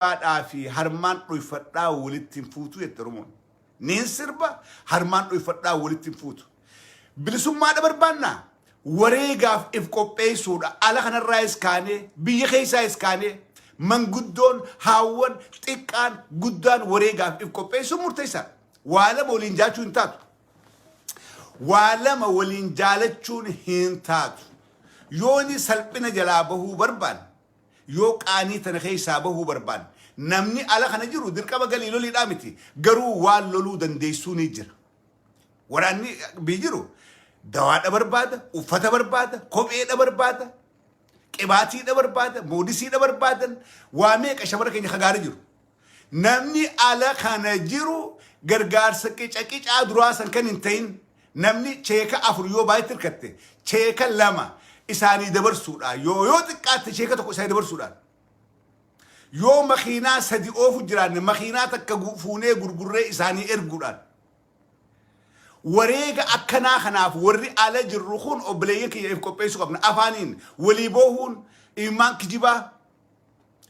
في هرمان ويفتنا ولتين فوتو يترمون نينسربا هرمان ويفتنا ولتين فوتو بلسوم ما دبر بانا وريغاف إفكوبي سودا على خنا الرئيس كاني بيخيسا إسكاني من قدون هاون تكان قدان وريغاف إفكوبي سو مرتيسا وعلى مولين جاتو انتاتو وعلى مولين جالتشون هنتاتو يوني سلبنا جلابه بربان يوك آني تنخي سابه بربان نمني على خنجرو دركا بقالي لولي دامتي قرو واللولو دنديسوني جر وراني بيجرو دوات بربادة وفتا بربادة كوبئة بربادة كباتي بربادة مودسي بربادة واميك أشبرك إني خغار جرو نمني على خنجرو غرغار سكيش أكيش آدرواسا كان انتين نمني تشيكا أفريو بايتر كتة تشيكا لما إساني دبر سودا يو تكات تشيكا تكو إساني دبر سودا يو مخينا سدي أوفو جران مخينا تكفوني غرغرة إساني إرغران وريغا أكنا خناف وري على جروخون أبليك يفكو بيسو قبنا أفانين ولي بوهون إيمان كجيبا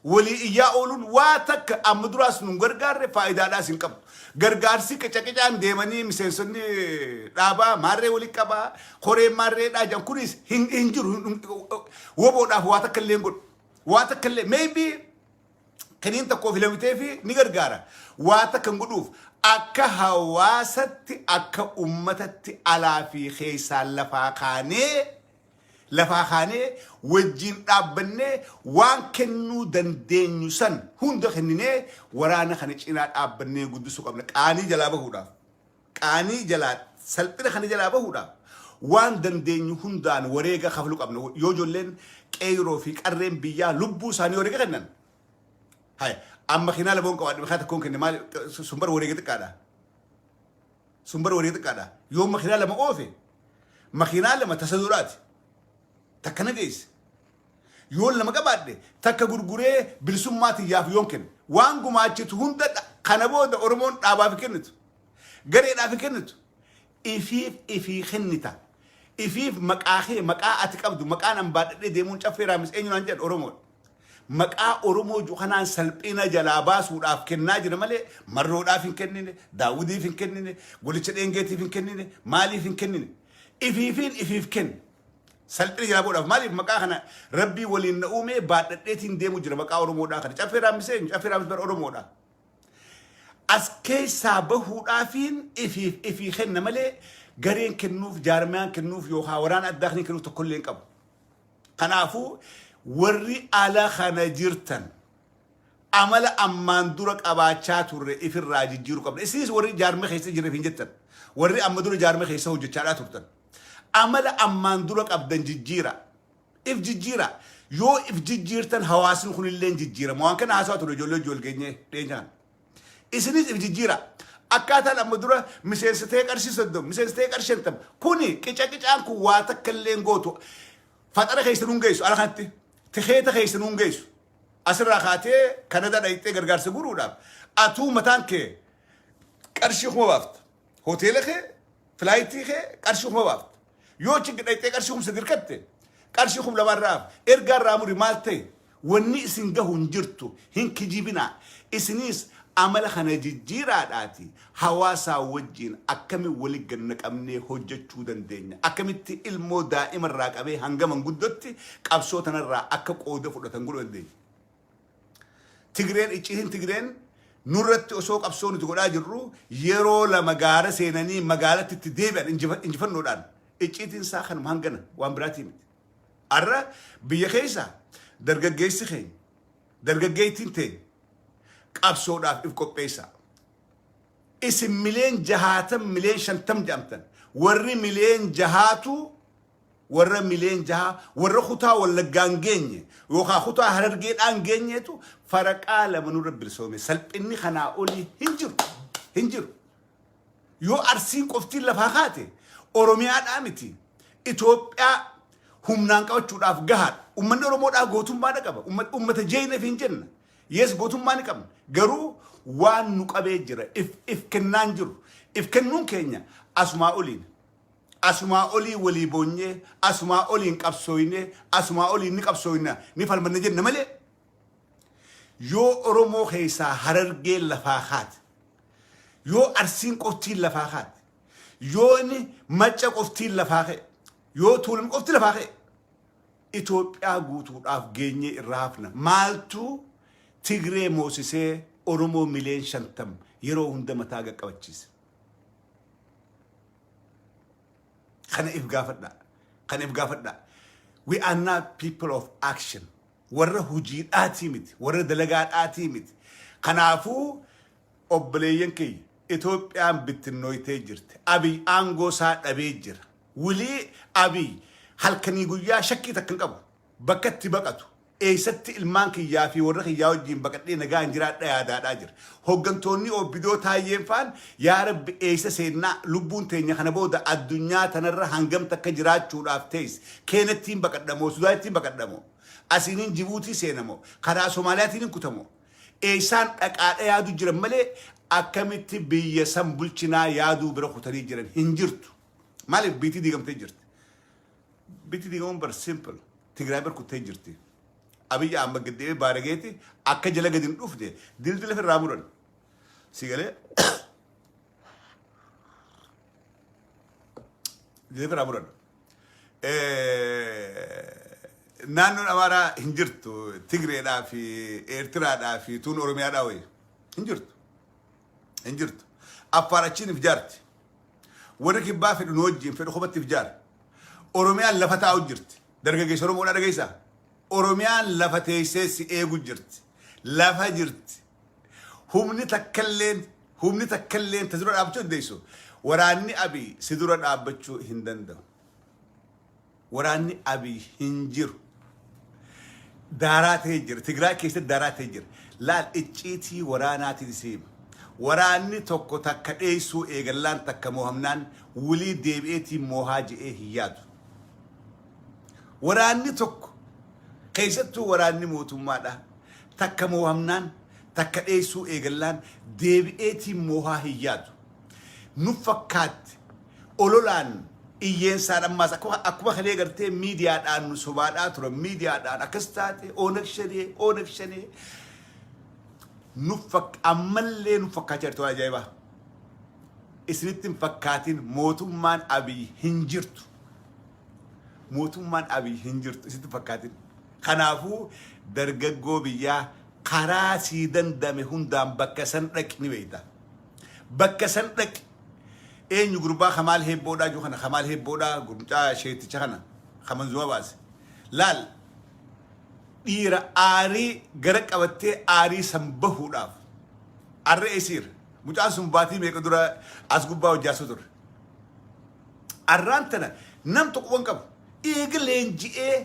ولي إياولون واتك أمدراس نغرغر فايدة لا سنكب غرغر سي كچكچان ديماني مسنسني دابا ماري ولي كبا خوري ماري دا جام كوريس هنجر وبو دا واتك لينغول واتك ميبي كنين تكو فيلمتي في نغرغارا واتك نغدوف أكا هواستي أكا أمتتي على في خيسا لفاخاني وجين أبني وان كنو دندين يسن هون دخنيني ورانا خنيجينا أبني قدسو قبل كاني جلابه هودا كاني جلاد سلطنة خني جلابه هودا وان دندين هون دان وريغا خفلو قبل يوجولين كيرو فيك أرين بيا لبو ساني وريغا خنن هاي أما خنا لبون كواد بخاطر كون كني مال سومبر وريغة كذا سومبر وريغة كذا يوم خنا لما أوفي ما خنا لما تصدرات تكنا جيس يوم لما قبض تك غرغرة بالسوم ما تياف يمكن وان قماشة هوندا خنابو دا أورمون أبا فكرنت غير أبا فكرنت إفي خنتا إفي مكا أتكابدو مكا نمبر ديمون شافيرا مس إني نانجد أورمون مكا أورمو جوخنا سلبينا جلاباس وداف كنا جرمالي مرو دافين كنني داودي فين كنني قولي إنجتي فين كنني مالي فين كنني إفي كن سلبينا جلابو داف مالي مكا خنا ربي ولي نؤمي بعد ديتين ديمو جرم مكا أورمو داخل شافيرا مسين شافيرا مس بر أورمو دا أسكي سابه دافين إفي خن مالي غرين كنوف جارمان كنوف يوخا وران الداخلين كنوف تكلين كب خنافو وري على خناجرتن عمل أمان دورك أباچات ور إفر راجي جيرو قبل إسيس وري جارمه خيسة جري فينجتن وري أمان دور جارمه خيسة وجتشارات تورتن عمل أمان دورك أبدن جيرا إف جيرا يو إف جيرتن حواسن خون اللين جيرا ما كان حاسات جول جنيه تيجان إسنيس إف جيرا أكاتل أمان دورا مسير ستيك أرشي صدم مسير ستيك أرشنتم كوني كيشان كواتك كلين غوتو فترة خيسة نونجيسو على خاتي تخيت خيس نونجيس أسرع خاتي كندا دايتة غرغار سجورو داب أتو متان كي كرشيخ ما بافت هوتيل خي فلايتي خي كرشيخ ما بافت يوتشي دايتة كرشيخم سدير كتة كرشيخم لبراف إرجع راموري مالتي وني سنجه هنجرتو هن كجيبنا إسنيس عمل خناجيرا داتي حواسا وجين أكمي ولجنك أمني حجة شودن دينيا أكمي تي المو دائما راكبي هنگام قدرتي كابسوتنا را أكب أوده فلو تنقولون دين تجرين إيشين تجرين نورت أسوق أبسوني تقول أجرو يرو لمجارة سيناني مجالة تديبان إنجفن نوران إيشين ساخن مهنجنا وامبراتي مت أرى بيخيسا درجة جيسي خين درجة جيتين تين قابسودا إفكو بيسا اسم ملين جهاتم ملين شنتم جامتن ورّي ملين جهاتو ورّا ملين جها ورّا خطا ولا جانجيني وخا خطا هرجين أنجينيتو فرق على منور برسومي سلب إني خنا أقولي هنجر يو أرسين كفتير لفاخاتي أوروميات أمتي إثيوبيا هم نانكوا تشوف جهات ومن أورومود أقوتهم بعد كذا أمة جينا في الجنة يس قوتهم ما نكمل قرو وان نقابي جرا if كنان جرو if كنون كينيا أسماء أولي ولي بونيه أسماء أولي نكابسوينه أسماء أولي نكابسوينه نفعل من نجد نملة yoo Oromoo keessaa Harargeen lafaa haate yoo Arsiin qoftiin lafaa haate yoo inni Macca qoftiin lafaa ka'e yoo Tuulam qofti lafaa ka'e Itoophiyaa guutuudhaaf geenyee irraa hafna maaltu Tigree moosisee Oromoo miliyoona 50 yeroo hunda mataa qaqqabachiise kana if gaafadha we are not people of action warra hujiidhaatii miti warra dalagaadhaatii miti kanaafuu obboleeyyan kiyya Itoophiyaan bittinnooytee jirti Abiy aangoo isaa dhabee jira wulii Abiy halkanii guyyaa shakkii takkan qabu bakka itti baqatu eessatti ilmaan kiyyaa fi warra kiyyaa wajjin baqadhee nagaa hin jiraadha yaadaadhaa jira hoggantoonni obbidoo taayyeen faan yaa rabbi eessa seennaa lubbuun teenya kana booda addunyaa tanarra hangam takka jiraachuudhaaf tees keenattiin baqadhamoo sudaattiin baqadhamoo asiniin Jibuutii seenamoo karaa Soomaaliyaatiin kutamoo eessaan dhaqaadha yaadu jiran malee akkamitti biyya san bulchinaa yaaduu bira kutanii jiran hin jirtu maaliif biitii diigamtee jirti biitii diigamuun bar simple Tigraay bar kuttee jirti Abiy Ahmed gadee baarageeti akka jala gadin dhufde dildila firraa muran sigalee dildila firraa muran naannoon Amaaraa hin jirtu Tigreedhaa fi Eertiraadhaa fi tuun Oromiyaadhaa wayi hin jirtu Affaar achiin if jaarti warri kibbaa fedhu nu wajjin fedhu qofatti if jaar Oromiyaan lafa taa'u jirti dargaggeessa Oromoodhaa dhageessaa Oromiyaan lafa teessee si eegu jirti lafa jirti humni takkalleen ta dura dhaabbachuu dandeessu waraanni Abiy si dura dhaabbachuu hin danda'u waraanni Abiy hin jiru daaraa ta'ee jira Tigraay keessatti daaraa ta'ee jira laal icciitii waraanaatiin seema waraanni tokko takka dheessuu eegallaan takka moohamnaan wulii deebi'eetiin moohaa je'ee hin yaadu waraanni tokko keessattuu waraanni mootummaadha takka moohamnaan takka dheessuu eegallaan deebi'eetiin moohaa hin yaadu nu fakkaatti ololaan iyyensaan ammaas akkuma kalee gartee miidiyaadhaan nu sobaadhaa turan miidiyaadhaan akkas taate Oneg Shanee ammallee nu fakkaachaa jirtu ajaa'ibaa isinitti hin fakkaatin mootummaan Abiy hin jirtu isinitti fakkaatin kanaafuu dargaggoo biyyaa karaa sii dandame hundaan bakka san dhaqi ni beeyta bakka san dhaqi eenyu gurbaa Kamaal Hebboodhaa jiru kana Kamaal Hebboodhaa gurmucaa sheeticha kana kamanzuma baase laal dhiira aarii gara qabattee aarii san bahuudhaaf arra esiir mucaan sun baatii meeqa dura as gubbaa hojjaasu ture arraan tana nam tokkoon qabu eegaleen ji'ee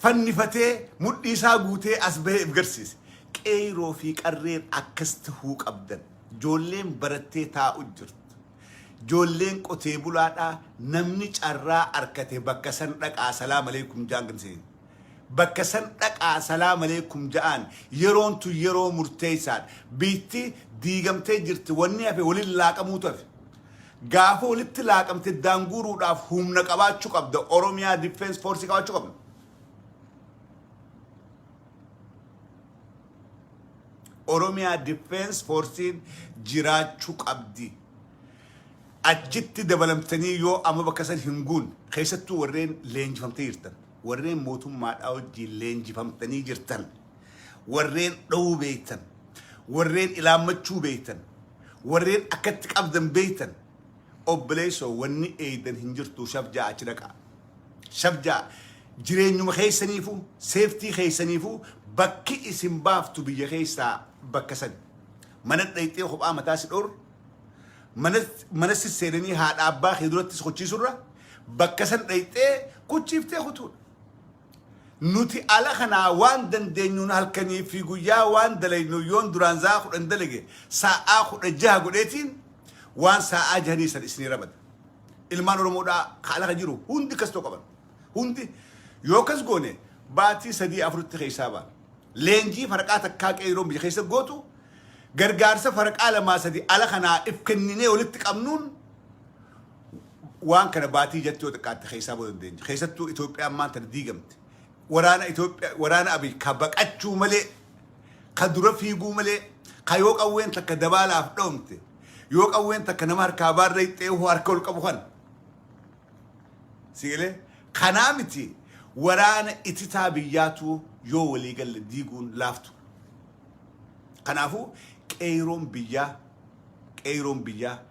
fannifatee mudhii isaa guutee as bahee garsiise qeyroo fi qarreen akkas tahuu qabdan joolleen barattee taa'u jirtu joolleen qotee bulaadhaa namni carraa arkate bakka san dhaqaa salaam aleikum jaan gamseen bakka san dhaqaa salaam aleikum ja'an yeroon tu yeroo murteessaan biitti diigamtee jirti wanni hafe waliin laaqamuutu hafe gaafa walitti laaqamte daanguuruudhaaf humna qabaachuu qabda Oromiyaa Defense Force qabaachuu qabda Oromiyaa Defense Forcein jiraachuu qabdi achitti dabalamtanii yoo amma bakka san hin guun keessattuu warreen leenjifamtee jirtan warreen mootummaadhaa wajjin leenjifamtanii jirtan warreen dha'uu beektan warreen ilaammachuu beektan warreen akkatti qabdan beektan obboleessoo wanni eeydan hin jirtu shabjaa achi dhaqaa shabjaa jireenyuma keessaniifuu seeftii keessaniifuu bakki isin baaftu biyya keessaa bakka san mana dhayxee kophaa mataa si dhooru mana si seenanii haadha abbaa kee duratti si qochiisurra bakka san dhayxee kuchiiftee kutuudha nuti ala kanaa waan dandeenyuun halkanii fi guyyaa waan dalaynu yoon duraan zaa kudhan dalage sa'aa 16 godheetiin waan sa'aa 6 san isinii rabada ilmaan Oromoodhaa ala ka jiru hundi kastoo qaban hundi yoo kas goone baatii 3-4 keessaa baa leenjii farqaa takkaa qeeroon biyya keessa gootu gargaarsa farqaa 2-3 ala kanaa if kenninee walitti qabnuun waan kana baatii jettee yoo xiqqaatte keessaa boo dandeenya keessattuu Itoophiyaan maanta diigamte waraana Itoophiyaa waraana Abiy ka baqachuu malee كدرة في جملة كيوك أوين تكدبال أفدمت يوك أوين تكنمر كبار ريت هو أركول كبخان سيله خنامتي ورانا اتتابياتو يو ولي قال ديجون لافتو خنافو كيرون بيا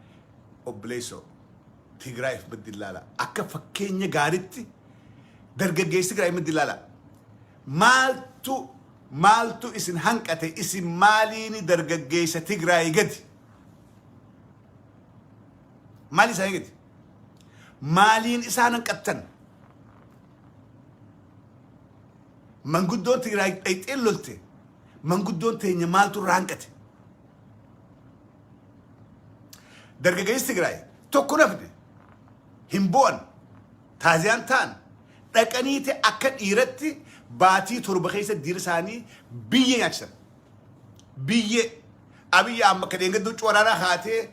أبليسو تيجراي في بدلالا أكا فكيني غارتي درجة تيجراي بدلالا مالتو اسم هنكته اسم ماليني درجة تيجراي قد مالي سايقد مالين إسانا كتن من قدون تيجراي ايتقللتي من قدون تيني مالتو رانكته درجة تيجراي توكو نفدي همبون تازيان تان لكنيتي أكد إيرتي باتي تربخيسة ديرساني بيي يكسر بيي أبي أما كدين قدو چورانا خاتي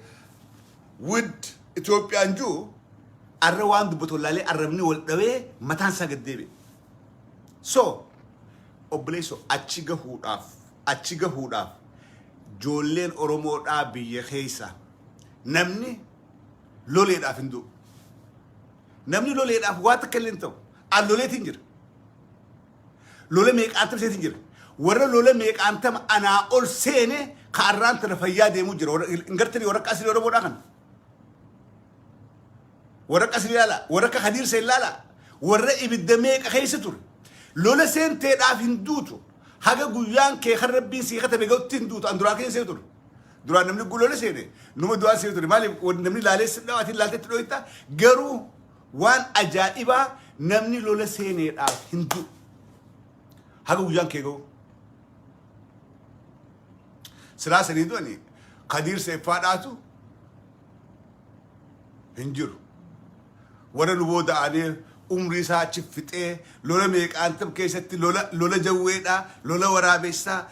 ود إثيوبيا انجو الروان دبتو لالي الرمني والدوي متان ساقد ديبي أبليسو أتشيغ هوداف جولين أرومو دا بيي خيسا نمني لولي دا فندو نمني لولي دا واتكلنتو اللولي تنجر لولي ميك أنتم سيتنجر ورا لولي ميك أنتم أنا أول سنة كاران ترفيا ديمو جر إنغرتني ورا كاسري ورا بوداكن ورا كاسري لا ورا كخدير سيلا ورا إبدميك خيستور لولي سن تدا فندوتو حاجة جويان كخربين سيخة بيجو تندوتو أندراكين سيتور دران نمني قولوا لسيني نمو دوان سيتور مالي ونمني لاليس لواتي لالتي تلويتا جرو وان أجائبا نمني لولا سيني هندو هذا وجان كيغو سلاسة نيدوني قدير سيفاداتو هنجر ورا لبودا عليه عمري ساعة شفته لولا ميك أنتم كيست لولا جويدا لولا ورابيسا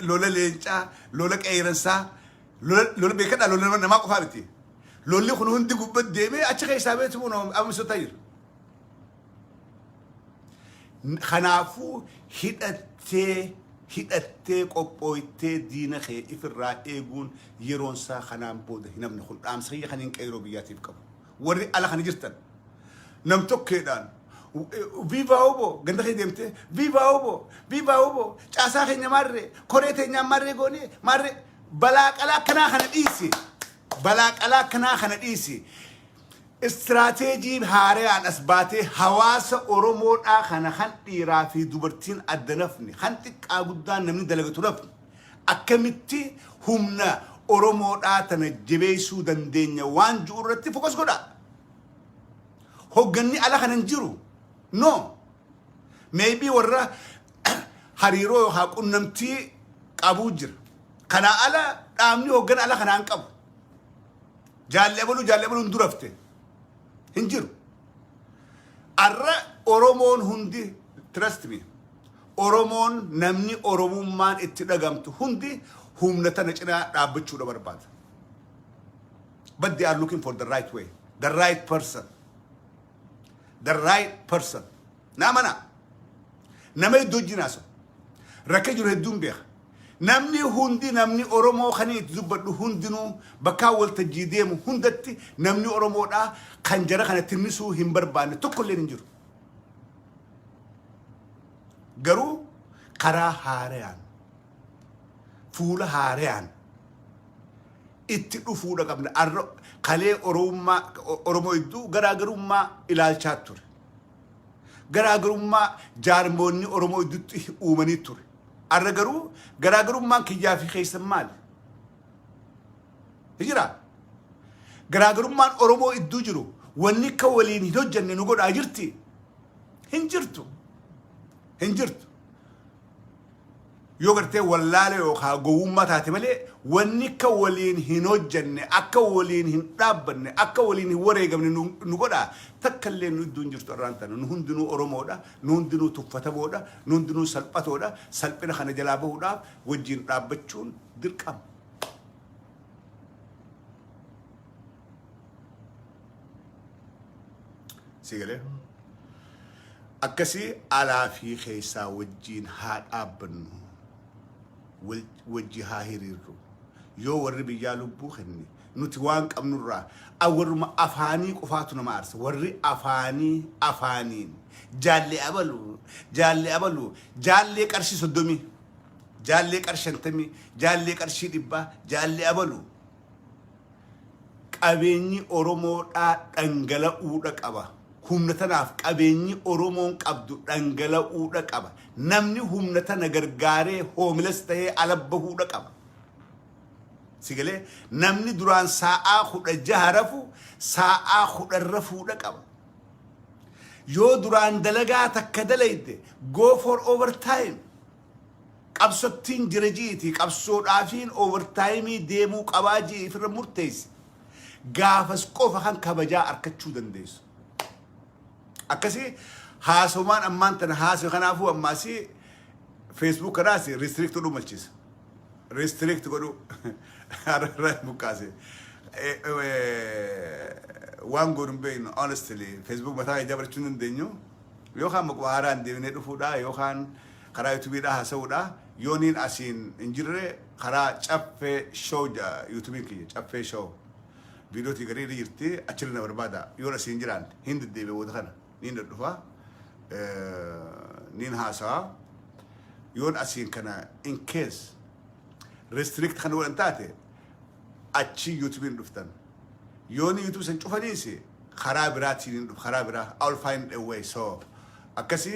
لولا لينشا لولا كايرنسا لولا بيكدا لولا نما قفابتي لولا خنو هندي قبض ديمي أشكي سابت منهم أبو ستير خنافو hidhattee qophooytee diina kee ifirraa eeguun yeroon isaa kanaan booda hin namne kun dhaamsayya kaniin qeyroo biyyaatiif qabu warri ala kana jirtan nam tokkeedhaan viva obo ganda kee deemte viva obo caasaa keenya marre koree teenya marre goone marre balaa qalaa kanaa kana dhiisi استراتيجي هاريان أسباتي حواس أورومو خنا خنتي رافي دوبرتين أدنفني خنتك أقدان نمني دلقتو نفني أكمتي همنا أورومو تنجبي سودان دنيا وان جورتي فوكس كودا هو جني على خننجرو نو maybe ورا هريرو هاكون نمتي أبوجر خنا على أمني هو جن على خنا أنكب جالبلو ندرفته هنجرو أرى أورومون هندي trust me أورومون نمني أورومون مان اتدقمت هندي هم نتنجنا رابطشو برباد but they are looking for the right way the right person نامنا نما يدوجي ناسو ركجو هدوم بيخ نمني هندي نمني أورومو خنيت زبدو هندنو بكاول تجديم هندتي نمني أورومو دا خنجرة خنا تنسو همبر بان تكل ننجر قرو قرا هاريان فولا هاريان اتلو فولا قبل قلي أورومو يدو قراقروما إلى الشاتور قراقروما جارموني أورومو يدو أومني تور الرجرو قراقرو ما كيا في خيس المال هجرا قراقرو ما أورومو الدوجرو ونيكا ولين هدوجن نقول أجرتي هنجرتو يوغرتي والله يوخا قوم ما تاتملي ونيكا ولين هنوجن أكا ولين هنطابن أكا ولين وريقا من نقودا تكلين ندون جرتو رانتنا نهندنو أورومودا نهندنو تفتبودا نهندنو سلبتودا سلبنا خانا جلابودا وجين رابتشون دركام سيقلي أكسي على في خيسا وجين هاد أبنو wajji haa hiriirru yoo warri biyyaa lubbuu kenne nuti waan qabnurraa warruma afaanii qofaatu nama aarsa warri afaaniin jaallee abalu jaallee qarshii 30 jaallee qarshii 50 jaallee qarshii 100 jaallee abalu qabeenyi oromoodhaa dhangala'uudha qaba humna tanaaf qabeenyi oromoon qabdu dhangala'uudha qaba namni humna tana gargaaree hoomilas tahee alabbahuudha qaba sigale namni duraan sa'aa 16 rafu sa'aa 10 rafuudha qaba yoo duraan dalagaa takka dalayde go for overtime qabsottiin jirajiiti qabsoodhaafiin overtime deemuu qabaaji ifirra murteessi gaafas qofa kan kabajaa arkachuu dandeessu akkasi haasomaan ammaan tana haasoo kanaafuu ammaasi Facebook kanaasi restrict godhu malchisa restrict godhu arra mukaase waan godhun beeynu honestly Facebook mataa ijabarchuun dandeenyu yookaan maqbaaraan deemnee dhufuudha yookaan karaa YouTubeedha haasa'uudha yooniin asiin injirre karaa caffee show YouTubein kiyya caffee show video ti gari jirti achirna barbaada yoona asiin jiraan hindi deebe wada kana niin dhufa niin haasaa yoon asiin kana in case restrict kan wal taate achi YouTubein dhuftan yooni YouTube san cufaniisi karaa biraatiin dhuf karaa biraa I'll find a way so akkasi